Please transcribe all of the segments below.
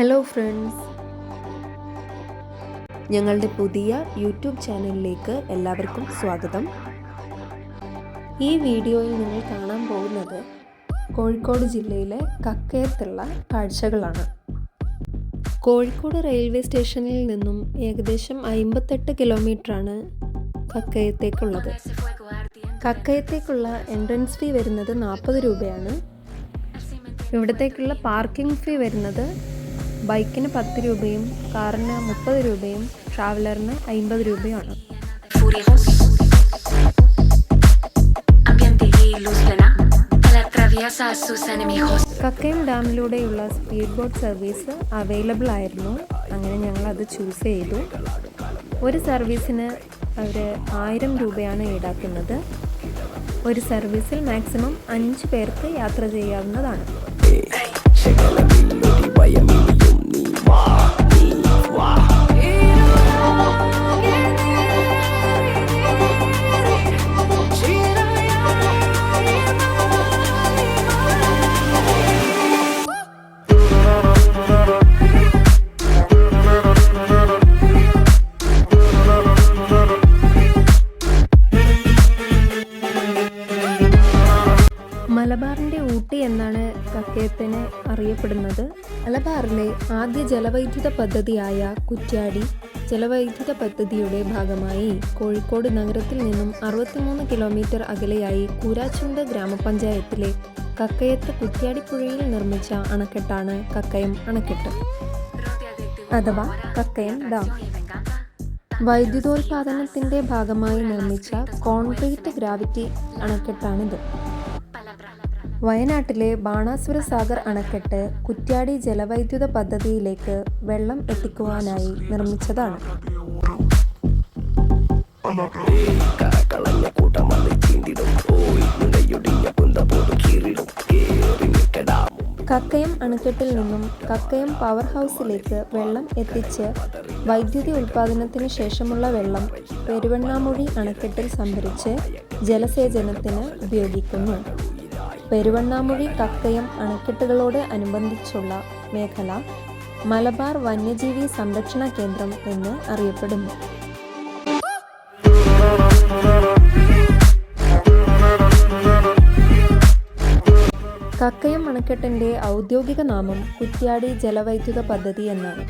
Hello friends, ഞങ്ങളുടെ പുതിയ YouTube ചാനലിലേക്ക് എല്ലാവർക്കും സ്വാഗതം. ഈ വീഡിയോയിൽ നിങ്ങൾ കാണാൻ പോകുന്നത് കോഴിക്കോട് ജില്ലയിലെ കക്കയത്തുള്ള കാഴ്ചകളാണ്. കോഴിക്കോട് റെയിൽവേ സ്റ്റേഷനിൽ നിന്നും ഏകദേശം 58 കിലോമീറ്ററാണ് കക്കയത്തേക്കുള്ളത്. കക്കയത്തേക്കുള്ള എൻട്രൻസ് ഫീ വരുന്നത് 40 രൂപയാണ്. ഇവിടത്തേക്കുള്ള പാർക്കിംഗ് ഫീ വരുന്നത് ബൈക്കിന് 10 രൂപയും കാറിന് 30 രൂപയും ട്രാവലറിന് 50 രൂപയുമാണ്. കക്കയം ഡാമിലൂടെയുള്ള സ്പീഡ് ബോട്ട് സർവീസ് അവൈലബിൾ ആയിരുന്നു. അങ്ങനെ ഞങ്ങൾ അത് ചൂസ് ചെയ്തു. ഒരു സർവീസിന് അവർ 1000 രൂപയാണ് ഈടാക്കുന്നത്. ഒരു സർവീസിൽ മാക്സിമം 5 പേർക്ക് യാത്ര ചെയ്യാവുന്നതാണ്. മലബാറിൻ്റെ ഊട്ടി എന്നാണ് കക്കയത്തിനെ അറിയപ്പെടുന്നത്. മലബാറിലെ ആദ്യ ജലവൈദ്യുത പദ്ധതിയായ കുറ്റ്യാടി ജലവൈദ്യുത പദ്ധതിയുടെ ഭാഗമായി കോഴിക്കോട് നഗരത്തിൽ നിന്നും 63 കിലോമീറ്റർ അകലെയായി കൂരാച്ചുണ്ട് ഗ്രാമപഞ്ചായത്തിലെ കക്കയത്ത് കുറ്റ്യാടിപ്പുഴയിൽ നിർമ്മിച്ച അണക്കെട്ടാണ് കക്കയം അണക്കെട്ട് അഥവാ കക്കയം ഡാം. വൈദ്യുതോൽപാദനത്തിൻ്റെ ഭാഗമായി നിർമ്മിച്ച കോൺക്രീറ്റ് ഗ്രാവിറ്റി അണക്കെട്ടാണിത്. വയനാട്ടിലെ ബാണാസുര സാഗർ അണക്കെട്ട് കുറ്റ്യാടി ജലവൈദ്യുത പദ്ധതിയിലേക്ക് വെള്ളം എത്തിക്കുവാനായി നിർമ്മിച്ചതാണ്. കക്കയം അണക്കെട്ടിൽ നിന്നും കക്കയം പവർ ഹൗസിലേക്ക് വെള്ളം എത്തിച്ച് വൈദ്യുതി ഉൽപാദനത്തിന് ശേഷമുള്ള വെള്ളം പെരുവണ്ണാമൊഴി അണക്കെട്ടിൽ സംഭരിച്ച് ജലസേചനത്തിന് ഉപയോഗിക്കുന്നു. പെരുവണ്ണാമൊഴി കക്കയം അണക്കെട്ടുകളോട് അനുബന്ധിച്ചുള്ള മേഖല മലബാർ വന്യജീവി സംരക്ഷണ കേന്ദ്രം എന്ന് അറിയപ്പെടുന്നു. കക്കയം അണക്കെട്ടിൻ്റെ ഔദ്യോഗിക നാമം കുറ്റ്യാടി ജലവൈദ്യുത പദ്ധതി എന്നാണ്.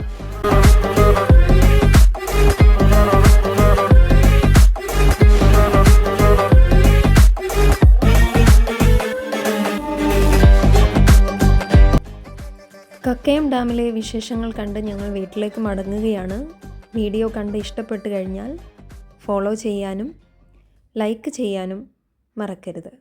കക്കയം ഡാമിലെ വിശേഷങ്ങൾ കണ്ട് ഞങ്ങൾ വീട്ടിലേക്ക് മടങ്ങുകയാണ്. വീഡിയോ കണ്ട് ഇഷ്ടപ്പെട്ട് കഴിഞ്ഞാൽ ഫോളോ ചെയ്യാനും ലൈക്ക് ചെയ്യാനും മറക്കരുത്.